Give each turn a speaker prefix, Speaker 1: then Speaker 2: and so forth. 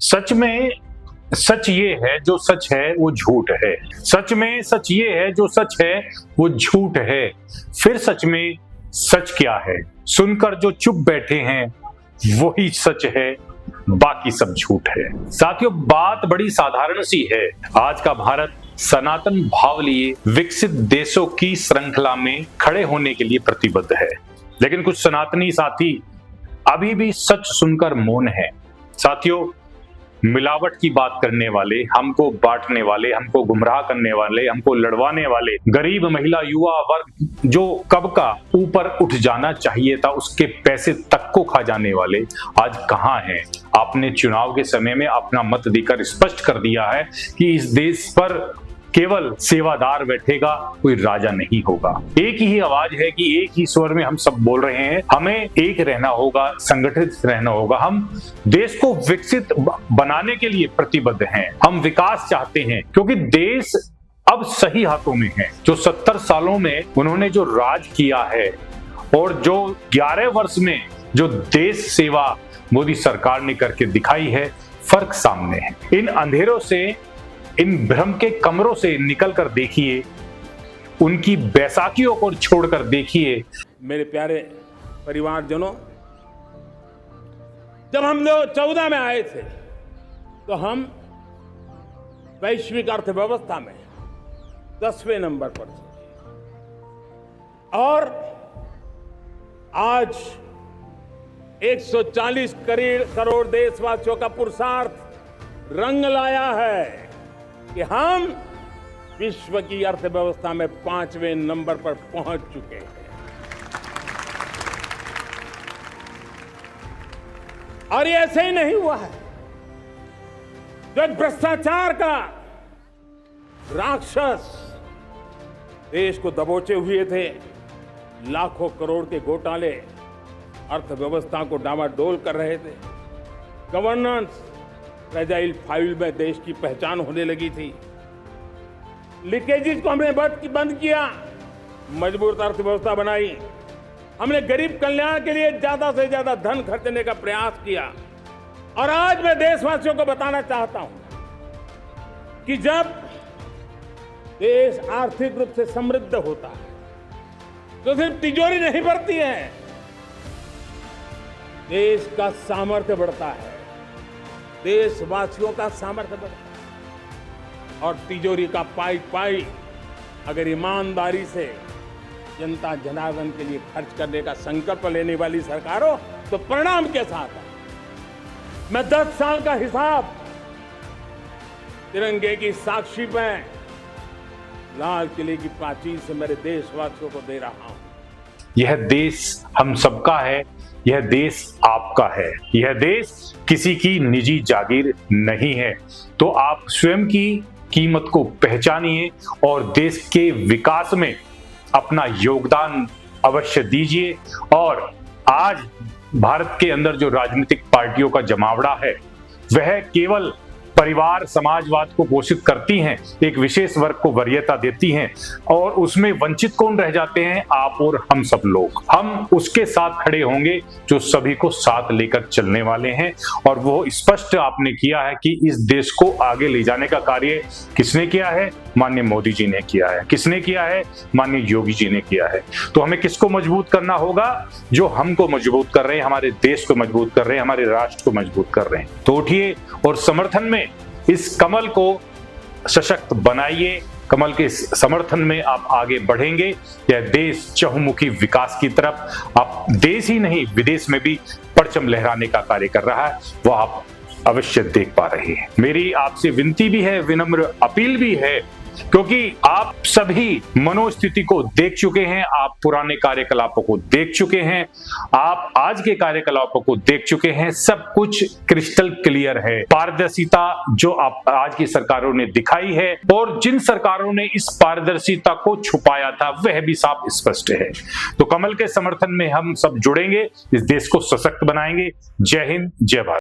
Speaker 1: सच में सच ये है जो सच है वो झूठ है। सच में सच ये है जो सच है वो झूठ है। फिर सच में सच क्या है? सुनकर जो चुप बैठे हैं वही सच है, बाकी सब झूठ है। साथियों, बात बड़ी साधारण सी है। आज का भारत सनातन भाव लिए विकसित देशों की श्रृंखला में खड़े होने के लिए प्रतिबद्ध है, लेकिन कुछ सनातनी साथी अभी भी सच सुनकर मौन है। साथियों, मिलावट की बात करने वाले, हमको बांटने वाले, हमको गुमराह करने वाले, हमको लड़वाने वाले, गरीब महिला युवा वर्ग जो कब का ऊपर उठ जाना चाहिए था उसके पैसे तक को खा जाने वाले आज कहां हैं? आपने चुनाव के समय में अपना मत देकर स्पष्ट कर दिया है कि इस देश पर केवल सेवादार बैठेगा, कोई राजा नहीं होगा। एक ही आवाज है कि एक ही स्वर में हम सब बोल रहे हैं, हमें एक रहना होगा, संगठित रहना होगा। हम देश को विकसित बनाने के लिए प्रतिबद्ध हैं। हम विकास चाहते हैं क्योंकि देश अब सही हाथों में है। जो 70 सालों में उन्होंने जो राज किया है और जो 11 वर्ष में जो देश सेवा मोदी सरकार ने करके दिखाई है, फर्क सामने है। इन अंधेरों से, इन भ्रम के कमरों से निकलकर देखिए, उनकी बैसाखियों को छोड़कर देखिए।
Speaker 2: मेरे प्यारे परिवारजनों, जब हम 2014 में आए थे तो हम वैश्विक अर्थव्यवस्था में 10वें नंबर पर थे और आज 140 करोड़ देशवासियों का पुरुषार्थ रंग लाया है कि हम विश्व की अर्थव्यवस्था में 5वें नंबर पर पहुंच चुके हैं। और ये ऐसे ही नहीं हुआ है। जो भ्रष्टाचार का राक्षस देश को दबोचे हुए थे, लाखों करोड़ के घोटाले अर्थव्यवस्था को डामाडोल कर रहे थे, गवर्नेंस फ्रेजाइल फाइल में देश की पहचान होने लगी थी, लीकेजेस को हमने बंद किया, मजबूत अर्थव्यवस्था बनाई, हमने गरीब कल्याण के लिए ज्यादा से ज्यादा धन खर्चने का प्रयास किया। और आज मैं देशवासियों को बताना चाहता हूं कि जब देश आर्थिक रूप से समृद्ध होता है तो सिर्फ तिजोरी नहीं बढ़ती है, देश का सामर्थ्य बढ़ता है, देशवासियों का सामर्थ्य बढ़ता है। और तिजोरी का पाई पाई अगर ईमानदारी से जनता जनार्दन के लिए खर्च करने का संकल्प लेने वाली सरकार हो तो परिणाम के साथ है। मैं 10 साल का हिसाब तिरंगे की साक्षी में लाल किले की प्राचीर से मेरे देशवासियों को दे रहा हूं।
Speaker 1: यह देश हम सबका है, यह देश आपका है, यह देश किसी की निजी जागीर नहीं है। तो आप स्वयं की कीमत को पहचानिए और देश के विकास में अपना योगदान अवश्य दीजिए। और आज भारत के अंदर जो राजनीतिक पार्टियों का जमावड़ा है वह केवल परिवार समाजवाद को पोषित करती हैं, एक विशेष वर्ग को वरीयता देती हैं और उसमें वंचित कौन रह जाते हैं? आप और हम सब लोग। हम उसके साथ खड़े होंगे जो सभी को साथ लेकर चलने वाले हैं। और वो स्पष्ट आपने किया है कि इस देश को आगे ले जाने का कार्य किसने किया है? माननीय मोदी जी ने किया है। किसने किया है? माननीय योगी जी ने किया है। तो हमें किसको मजबूत करना होगा? जो हमको मजबूत कर रहे हैं, हमारे देश को मजबूत कर रहे हैं, हमारे राष्ट्र को मजबूत कर रहे हैं। तो उठिए और समर्थन में इस कमल को सशक्त बनाइए। कमल के समर्थन में आप आगे बढ़ेंगे। यह देश चहुमुखी विकास की तरफ, आप देश ही नहीं विदेश में भी परचम लहराने का कार्य कर रहा है, वो आप अवश्य देख पा रहे हैं। मेरी आपसे विनती भी है, विनम्र अपील भी है, क्योंकि आप सभी मनोस्थिति को देख चुके हैं, आप पुराने कार्यकलापों को देख चुके हैं, आप आज के कार्यकलापों को देख चुके हैं। सब कुछ क्रिस्टल क्लियर है। पारदर्शिता जो आप आज की सरकारों ने दिखाई है और जिन सरकारों ने इस पारदर्शिता को छुपाया था वह भी साफ स्पष्ट है। तो कमल के समर्थन में हम सब जुड़ेंगे, इस देश को सशक्त बनाएंगे। जय हिंद, जय भारत।